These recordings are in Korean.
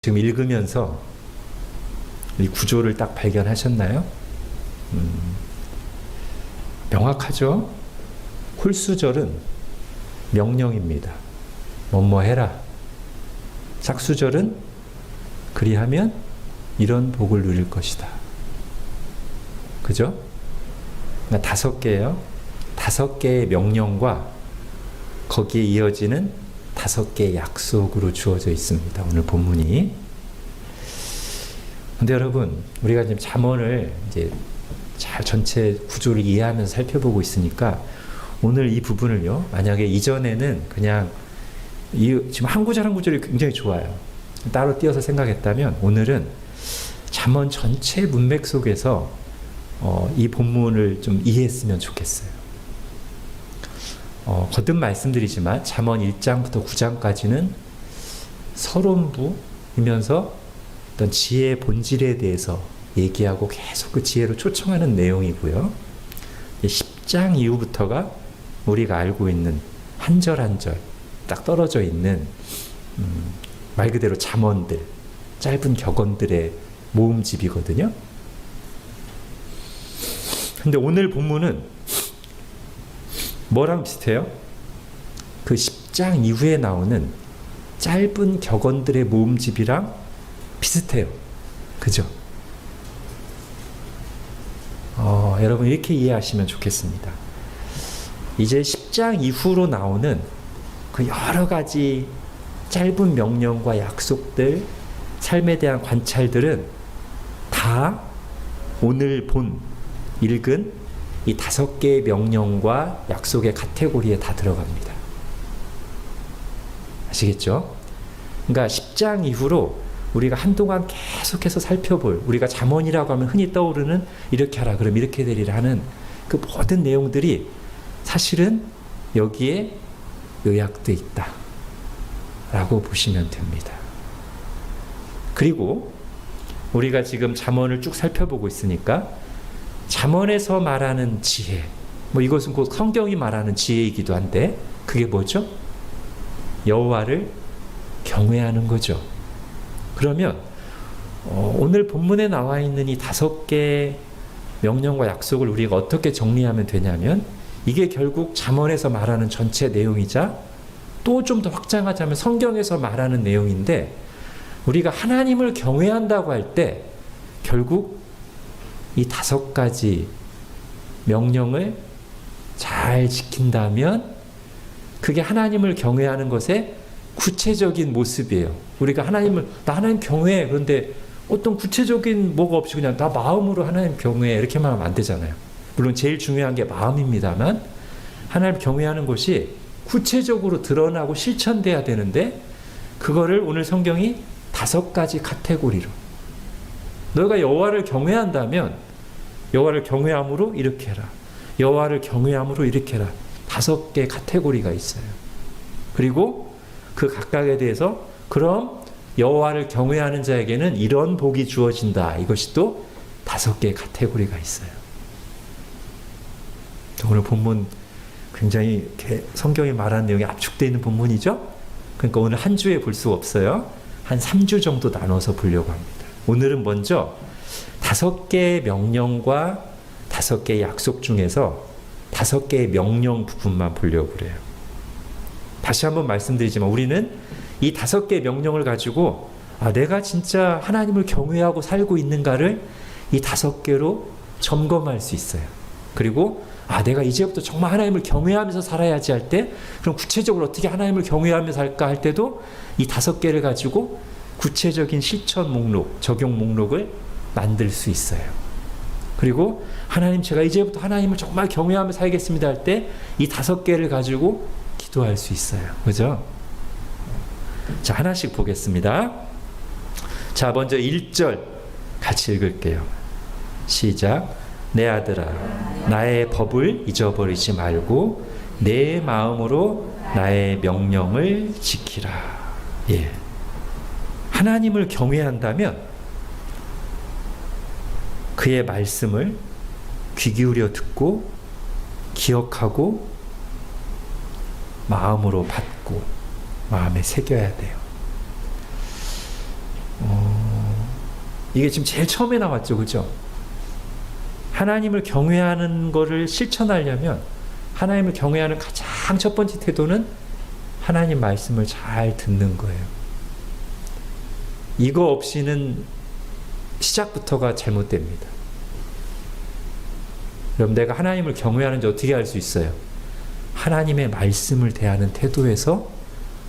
지금 읽으면서 이 구조를 딱 발견하셨나요? 명확하죠? 홀수절은 명령입니다. 뭐뭐 해라. 짝수절은 그리하면 이런 복을 누릴 것이다. 그죠? 그러니까 5개예요. 5개의 명령과 거기에 이어지는 5개의 약속으로 주어져 있습니다. 오늘 본문이. 근데 여러분, 우리가 지금 잠언을 이제 잘 전체 구조를 이해하면서 살펴보고 있으니까 오늘 이 부분을요, 만약에 이전에는 그냥 지금 한 구절 한 구절이 굉장히 좋아요. 따로 띄어서 생각했다면 오늘은 잠언 전체 문맥 속에서 이 본문을 좀 이해했으면 좋겠어요. 거듭 말씀드리지만 잠언 1장부터 9장까지는 서론부이면서 어떤 지혜의 본질에 대해서 얘기하고 계속 그 지혜로 초청하는 내용이고요. 10장 이후부터가 우리가 알고 있는 한 절 한 절 딱 떨어져 있는 말 그대로 잠언들, 짧은 격언들의 모음집이거든요. 근데 오늘 본문은 뭐랑 비슷해요? 그 10장 이후에 나오는 짧은 격언들의 모음집이랑 비슷해요. 그죠? 여러분 이렇게 이해하시면 좋겠습니다. 이제 10장 이후로 나오는 그 여러 가지 짧은 명령과 약속들, 삶에 대한 관찰들은 다 오늘 읽은 이 5개의 명령과 약속의 카테고리에 다 들어갑니다. 아시겠죠? 그러니까 10장 이후로 우리가 한동안 계속해서 살펴볼, 우리가 잠언이라고 하면 흔히 떠오르는 이렇게 하라, 그럼 이렇게 되리라 하는 그 모든 내용들이 사실은 여기에 요약되어 있다 라고 보시면 됩니다. 그리고 우리가 지금 잠언을 쭉 살펴보고 있으니까 잠언에서 말하는 지혜, 이것은 곧 성경이 말하는 지혜이기도 한데 그게 뭐죠? 여호와를 경외하는 거죠. 그러면 오늘 본문에 나와 있는 이 5개의 명령과 약속을 우리가 어떻게 정리하면 되냐면 이게 결국 잠언에서 말하는 전체 내용이자 또 좀 더 확장하자면 성경에서 말하는 내용인데 우리가 하나님을 경외한다고 할 때 결국 이 5가지 명령을 잘 지킨다면 그게 하나님을 경외하는 것의 구체적인 모습이에요. 우리가 나 하나님 경외해. 그런데 어떤 구체적인 뭐가 없이 그냥 나 마음으로 하나님 경외해. 이렇게만 하면 안 되잖아요. 물론 제일 중요한 게 마음입니다만 하나님 경외하는 것이 구체적으로 드러나고 실천돼야 되는데 그거를 오늘 성경이 5가지 카테고리로 너희가 여호와를 경외한다면 여호와를 경외함으로 이렇게 해라. 여호와를 경외함으로 이렇게 해라. 5개의 카테고리가 있어요. 그리고 그 각각에 대해서 그럼 여호와를 경외하는 자에게는 이런 복이 주어진다. 이것이 또 5개의 카테고리가 있어요. 오늘 본문 굉장히 이렇게 성경이 말하는 내용이 압축되어 있는 본문이죠. 그러니까 오늘 한 주에 볼 수 없어요. 한 3주 정도 나눠서 보려고 합니다. 오늘은 먼저 5개의 명령과 5개의 약속 중에서 5개의 명령 부분만 보려고 그래요. 다시 한번 말씀드리지만 우리는 이 5개의 명령을 가지고 내가 진짜 하나님을 경외하고 살고 있는가를 이 5개로 점검할 수 있어요. 그리고 내가 이제부터 정말 하나님을 경외하면서 살아야지 할 때 그럼 구체적으로 어떻게 하나님을 경외하면서 살까 할 때도 이 5개를 가지고 구체적인 실천 목록, 적용 목록을 만들 수 있어요. 그리고 하나님 제가 이제부터 하나님을 정말 경외하며 살겠습니다 할 때 이 5개를 가지고 기도할 수 있어요. 그죠? 자, 하나씩 보겠습니다. 자, 먼저 1절 같이 읽을게요. 시작. 내 아들아, 나의 법을 잊어버리지 말고 내 마음으로 나의 명령을 지키라. 예. 하나님을 경외한다면 그의 말씀을 귀 기울여 듣고 기억하고 마음으로 받고 마음에 새겨야 돼요. 이게 지금 제일 처음에 나왔죠. 그죠? 하나님을 경외하는 거를 실천하려면 하나님을 경외하는 가장 첫 번째 태도는 하나님 말씀을 잘 듣는 거예요. 이거 없이는 시작부터가 잘못됩니다. 그럼 내가 하나님을 경외하는지 어떻게 알 수 있어요? 하나님의 말씀을 대하는 태도에서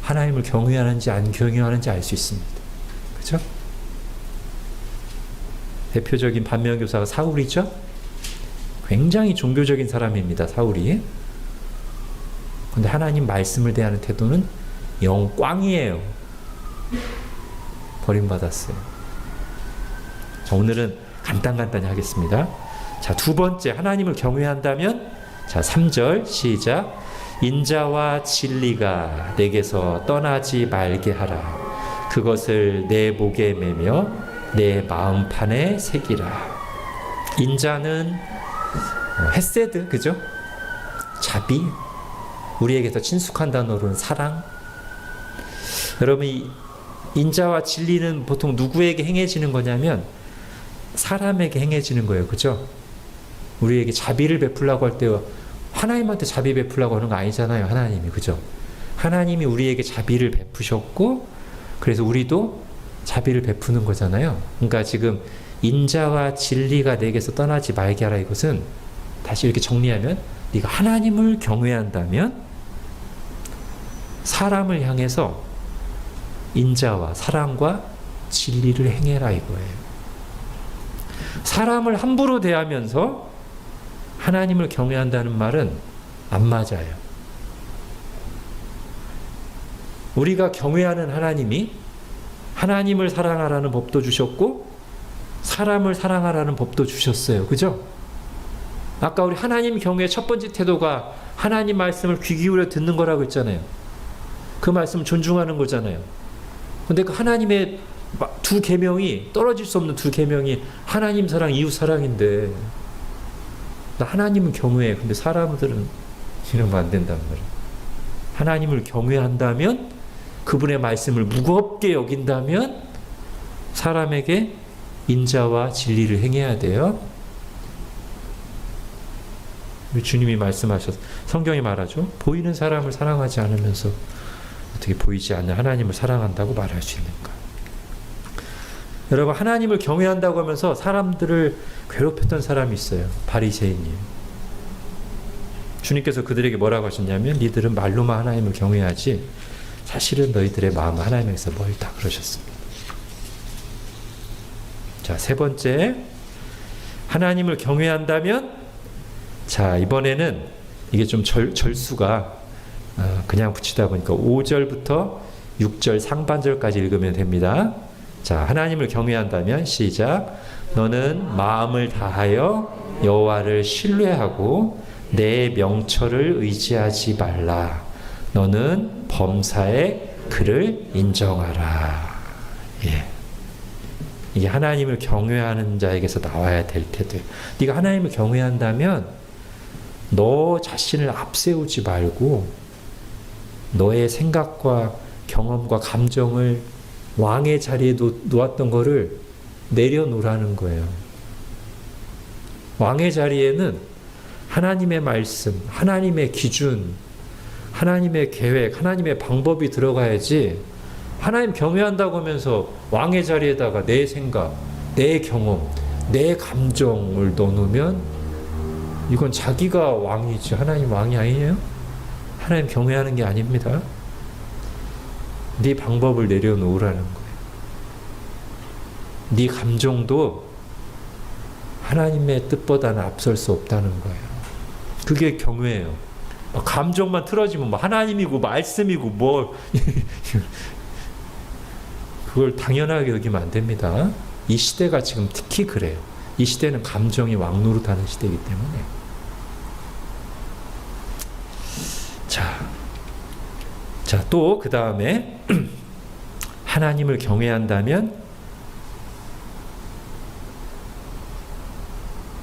하나님을 경외하는지 안 경외하는지 알 수 있습니다. 그죠? 대표적인 반면교사가 사울이죠? 굉장히 종교적인 사람입니다. 사울이. 근데 하나님 말씀을 대하는 태도는 영 꽝이에요. 버림받았어요. 자, 오늘은 간단히 하겠습니다. 자, 두 번째, 하나님을 경외한다면, 자, 3절 시작. 인자와 진리가 내게서 떠나지 말게 하라. 그것을 내 목에 매며 내 마음판에 새기라. 인자는 헤세드, 그죠? 자비, 우리에게 더 친숙한 단어로는 사랑. 여러분, 이 인자와 진리는 보통 누구에게 행해지는 거냐면 사람에게 행해지는 거예요. 그죠? 우리에게 자비를 베풀라고 할 때 하나님한테 자비 베풀라고 하는 거 아니잖아요. 하나님이. 그죠? 하나님이 우리에게 자비를 베푸셨고 그래서 우리도 자비를 베푸는 거잖아요. 그러니까 지금 인자와 진리가 내게서 떠나지 말게 하라, 이것은 다시 이렇게 정리하면 네가 하나님을 경외한다면 사람을 향해서 인자와 사랑과 진리를 행해라, 이거예요. 사람을 함부로 대하면서 하나님을 경외한다는 말은 안 맞아요. 우리가 경외하는 하나님이 하나님을 사랑하라는 법도 주셨고 사람을 사랑하라는 법도 주셨어요. 그죠? 아까 우리 하나님 경외의 첫 번째 태도가 하나님 말씀을 귀 기울여 듣는 거라고 했잖아요. 그 말씀 존중하는 거잖아요. 근데 그 하나님의 두 계명이, 떨어질 수 없는 두 계명이 하나님 사랑, 이웃 사랑인데 나 하나님을 경외해. 근데 사람들은 이러면 안 된단 말이에요. 하나님을 경외한다면, 그분의 말씀을 무겁게 여긴다면 사람에게 인자와 진리를 행해야 돼요. 우리 주님이 말씀하셔서, 성경이 말하죠. 보이는 사람을 사랑하지 않으면서 어떻게 보이지 않는 하나님을 사랑한다고 말할 수 있는가. 여러분, 하나님을 경외한다고 하면서 사람들을 괴롭혔던 사람이 있어요. 바리새인이에요. 주님께서 그들에게 뭐라고 하셨냐면 니들은 말로만 하나님을 경외하지 사실은 너희들의 마음은 하나님에서 멀다, 그러셨습니다. 자, 세 번째, 하나님을 경외한다면, 자, 이번에는 이게 좀 절수가 그냥 붙이다 보니까 5절부터 6절 상반절까지 읽으면 됩니다. 자, 하나님을 경외한다면 시작. 너는 마음을 다하여 여호와를 신뢰하고 내 명철을 의지하지 말라. 너는 범사에 그를 인정하라. 예. 이게 하나님을 경외하는 자에게서 나와야 될 태도예요. 네가 하나님을 경외한다면 너 자신을 앞세우지 말고 너의 생각과 경험과 감정을 왕의 자리에 놓았던 거를 내려놓으라는 거예요. 왕의 자리에는 하나님의 말씀, 하나님의 기준, 하나님의 계획, 하나님의 방법이 들어가야지, 하나님 경외한다고 하면서 왕의 자리에다가 내 생각, 내 경험, 내 감정을 넣어놓으면 이건 자기가 왕이지 하나님 왕이 아니에요? 하나님 경외하는 게 아닙니다. 네 방법을 내려놓으라는 거예요. 네 감정도 하나님의 뜻보다는 앞설 수 없다는 거예요. 그게 경외예요. 감정만 틀어지면 하나님이고 말씀이고 그걸 당연하게 여기면 안 됩니다. 이 시대가 지금 특히 그래요. 이 시대는 감정이 왕노릇하는 시대이기 때문에. 자, 또 그 다음에 하나님을 경외한다면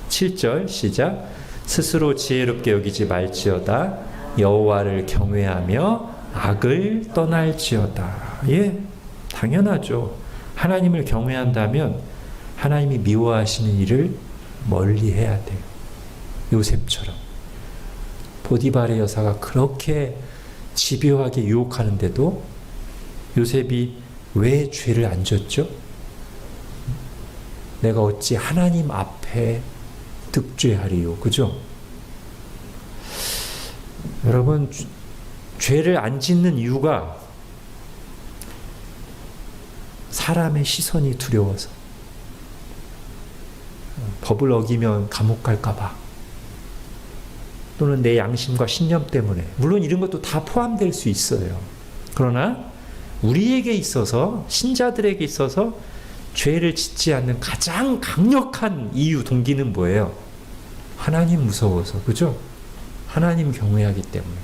7절 시작. 스스로 지혜롭게 여기지 말지어다. 여호와를 경외하며 악을 떠날지어다. 예, 당연하죠. 하나님을 경외한다면 하나님이 미워하시는 일을 멀리 해야 돼요. 요셉처럼. 보디발의 여사가 그렇게 집요하게 유혹하는데도 요셉이 왜 죄를 안 졌죠? 내가 어찌 하나님 앞에 득죄하리요. 그죠? 여러분, 죄를 안 짓는 이유가 사람의 시선이 두려워서. 법을 어기면 감옥 갈까봐. 또는 내 양심과 신념 때문에. 물론 이런 것도 다 포함될 수 있어요. 그러나 우리에게 있어서, 신자들에게 있어서 죄를 짓지 않는 가장 강력한 이유, 동기는 뭐예요? 하나님 무서워서. 그죠? 하나님 경외하기 때문에.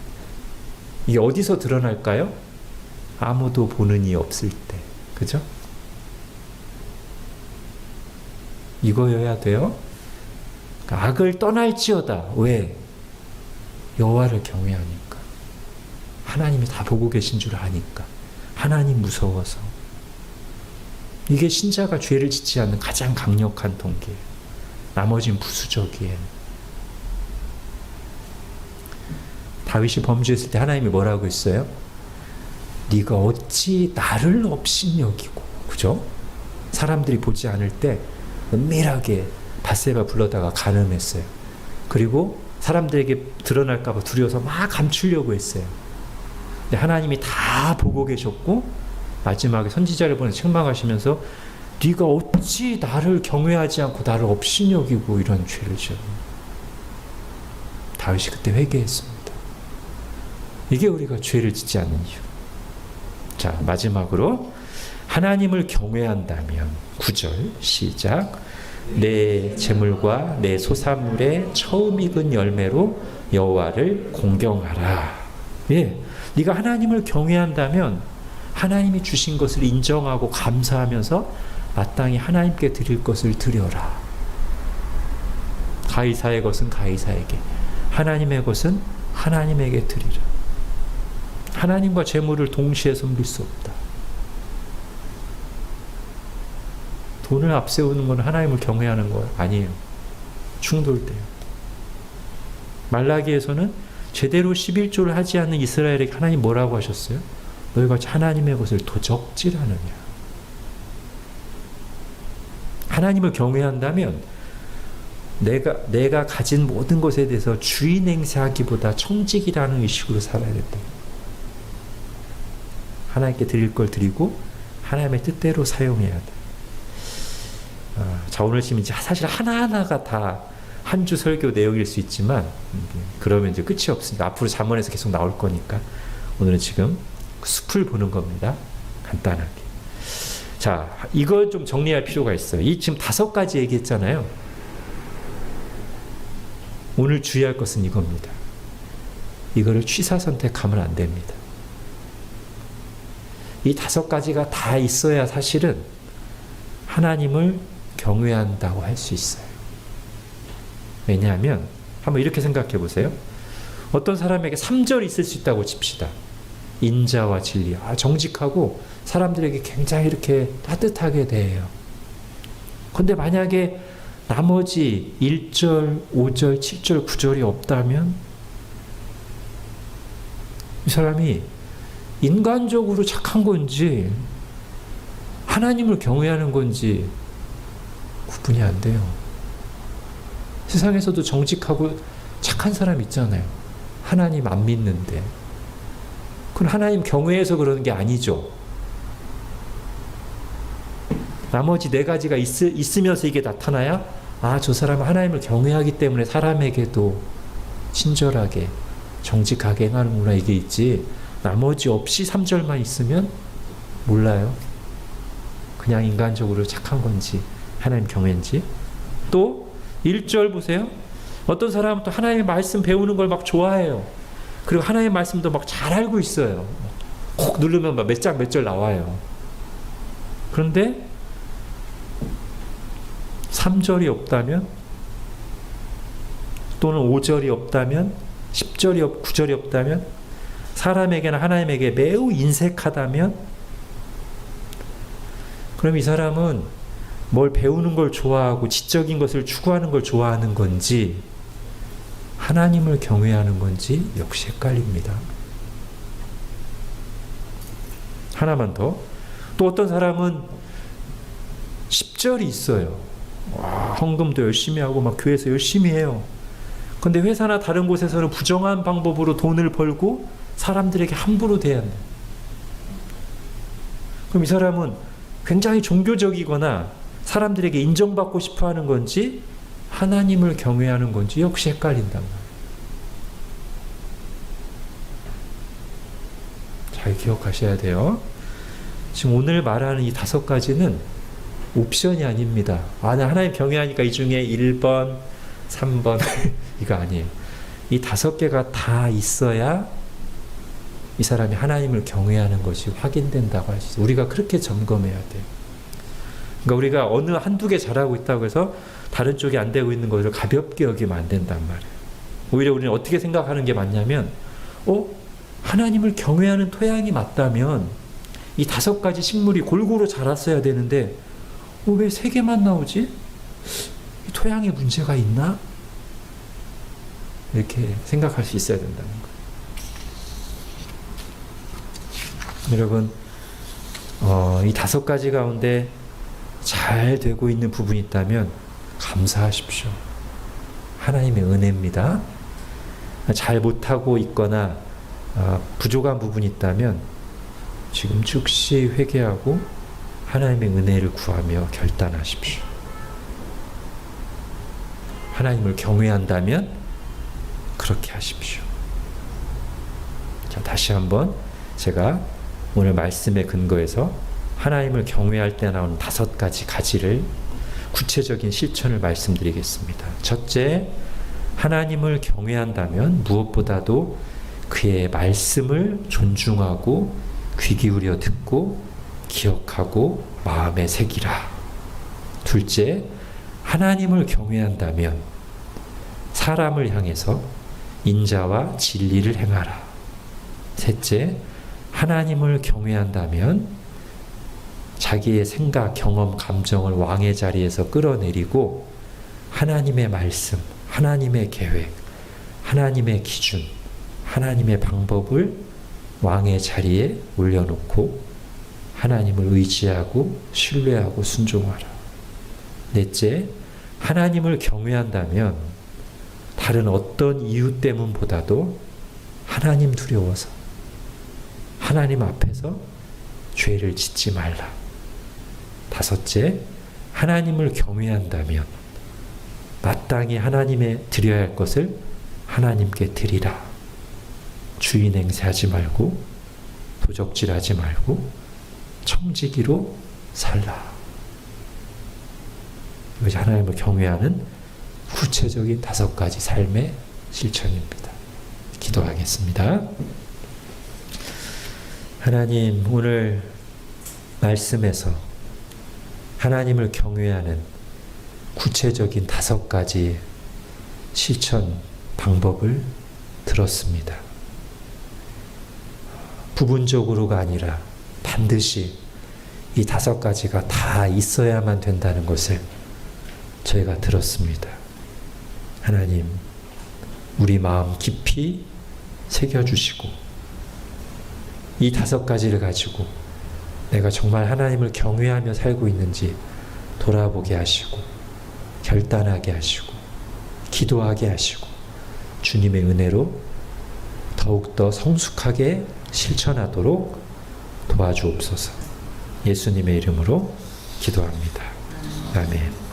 이게 어디서 드러날까요? 아무도 보는 이 없을 때. 그죠? 이거여야 돼요. 악을 떠날지어다. 왜? 여호와를 경외하니까. 하나님이 다 보고 계신 줄 아니까. 하나님 무서워서. 이게 신자가 죄를 짓지 않는 가장 강력한 동기예요. 나머지는 부수적이에요. 다윗이 범죄했을 때 하나님이 뭐라고 했어요? 네가 어찌 나를 업신여기고. 그죠? 사람들이 보지 않을 때 은밀하게 밧세바 불러다가 간음했어요. 그리고 사람들에게 드러날까 봐 두려워서 막 감추려고 했어요. 근데 하나님이 다 보고 계셨고 마지막에 선지자를 보내서 책망하시면서 네가 어찌 나를 경외하지 않고 나를 업신여기고 이런 죄를 지었냐. 다윗이 그때 회개했습니다. 이게 우리가 죄를 짓지 않는 이유. 자, 마지막으로 하나님을 경외한다면 9절 시작. 내 재물과 내 소산물의 처음 익은 열매로 여호와를 공경하라. 예, 네가 하나님을 경외한다면 하나님이 주신 것을 인정하고 감사하면서 마땅히 하나님께 드릴 것을 드려라. 가이사의 것은 가이사에게, 하나님의 것은 하나님에게 드리라. 하나님과 재물을 동시에 섬길 수 없다. 돈을 앞세우는 건 하나님을 경외하는 거 아니에요. 충돌돼요. 말라기에서는 제대로 11조를 하지 않는 이스라엘에게 하나님 뭐라고 하셨어요? 너희가 하나님의 것을 도적질하느냐. 하나님을 경외한다면 내가 가진 모든 것에 대해서 주인 행세하기보다 청직이라는 의식으로 살아야 된다. 하나님께 드릴 걸 드리고 하나님의 뜻대로 사용해야 돼. 자, 오늘 지금 이제 사실 하나하나가 다 한 주 설교 내용일 수 있지만 그러면 이제 끝이 없으니까 앞으로 잠언에서 계속 나올 거니까 오늘은 지금 숲을 보는 겁니다. 간단하게. 자, 이걸 좀 정리할 필요가 있어요. 이 지금 5가지 얘기했잖아요. 오늘 주의할 것은 이겁니다. 이거를 취사 선택하면 안 됩니다. 이 5가지가 다 있어야 사실은 하나님을 경외한다고 할 수 있어요. 왜냐하면 한번 이렇게 생각해 보세요. 어떤 사람에게 3절이 있을 수 있다고 칩시다. 인자와 진리. 정직하고 사람들에게 굉장히 이렇게 따뜻하게 대해요. 근데 만약에 나머지 1절, 5절, 7절, 9절이 없다면 이 사람이 인간적으로 착한 건지 하나님을 경외하는 건지 구분이 안 돼요. 세상에서도 정직하고 착한 사람 있잖아요. 하나님 안 믿는데. 그건 하나님 경외해서 그러는 게 아니죠. 나머지 4가지가 있으면서 이게 나타나야 저 사람은 하나님을 경외하기 때문에 사람에게도 친절하게 정직하게 행하는구나, 이게 있지. 나머지 없이 3절만 있으면 몰라요. 그냥 인간적으로 착한 건지 하나님 경외인지. 또 1절 보세요. 어떤 사람은 또 하나님의 말씀 배우는 걸 막 좋아해요. 그리고 하나님의 말씀도 막 잘 알고 있어요. 콕 누르면 몇 장 몇 절 나와요. 그런데 3절이 없다면, 또는 5절이 없다면, 10절이 9절이 없다면, 사람에게나 하나님에게 매우 인색하다면, 그럼 이 사람은 뭘 배우는 걸 좋아하고 지적인 것을 추구하는 걸 좋아하는 건지 하나님을 경외하는 건지 역시 헷갈립니다. 하나만 더. 또 어떤 사람은 10절이 있어요. 와, 헌금도 열심히 하고 막 교회에서 열심히 해요. 근데 회사나 다른 곳에서는 부정한 방법으로 돈을 벌고 사람들에게 함부로 대한다. 그럼 이 사람은 굉장히 종교적이거나 사람들에게 인정받고 싶어 하는 건지 하나님을 경외하는 건지 역시 헷갈린단 말이에요. 잘 기억하셔야 돼요. 지금 오늘 말하는 이 5가지는 옵션이 아닙니다. 나 하나님 경외하니까 이 중에 1번, 3번 이거 아니에요. 이 5개가 다 있어야 이 사람이 하나님을 경외하는 것이 확인된다고 할 수 있어요. 우리가 그렇게 점검해야 돼요. 그러니까 우리가 어느 한두 개 잘하고 있다고 해서 다른 쪽이 안 되고 있는 것을 가볍게 여기면 안 된단 말이에요. 오히려 우리는 어떻게 생각하는 게 맞냐면 하나님을 경외하는 토양이 맞다면 이 5가지 식물이 골고루 자랐어야 되는데 왜 3개만 나오지? 이 토양에 문제가 있나? 이렇게 생각할 수 있어야 된다는 거예요. 여러분, 이 5가지 가운데 잘 되고 있는 부분이 있다면 감사하십시오. 하나님의 은혜입니다. 잘 못하고 있거나 부족한 부분이 있다면 지금 즉시 회개하고 하나님의 은혜를 구하며 결단하십시오. 하나님을 경외한다면 그렇게 하십시오. 자, 다시 한번 제가 오늘 말씀에 근거해서 하나님을 경외할 때 나오는 5가지 가지를 구체적인 실천을 말씀드리겠습니다. 첫째, 하나님을 경외한다면 무엇보다도 그의 말씀을 존중하고 귀 기울여 듣고 기억하고 마음에 새기라. 둘째, 하나님을 경외한다면 사람을 향해서 인자와 진리를 행하라. 셋째, 하나님을 경외한다면 자기의 생각, 경험, 감정을 왕의 자리에서 끌어내리고 하나님의 말씀, 하나님의 계획, 하나님의 기준, 하나님의 방법을 왕의 자리에 올려놓고 하나님을 의지하고 신뢰하고 순종하라. 넷째, 하나님을 경외한다면 다른 어떤 이유 때문보다도 하나님 두려워서 하나님 앞에서 죄를 짓지 말라. 다섯째, 하나님을 경외한다면 마땅히 하나님에 드려야 할 것을 하나님께 드리라. 주인 행세하지 말고 도적질하지 말고 청지기로 살라. 이것이 하나님을 경외하는 구체적인 5가지 삶의 실천입니다. 기도하겠습니다. 하나님, 오늘 말씀에서 하나님을 경외하는 구체적인 5가지 실천 방법을 들었습니다. 부분적으로가 아니라 반드시 이 5가지가 다 있어야만 된다는 것을 저희가 들었습니다. 하나님, 우리 마음 깊이 새겨주시고 이 5가지를 가지고 내가 정말 하나님을 경외하며 살고 있는지 돌아보게 하시고 결단하게 하시고 기도하게 하시고 주님의 은혜로 더욱더 성숙하게 실천하도록 도와주옵소서. 예수님의 이름으로 기도합니다. 아멘.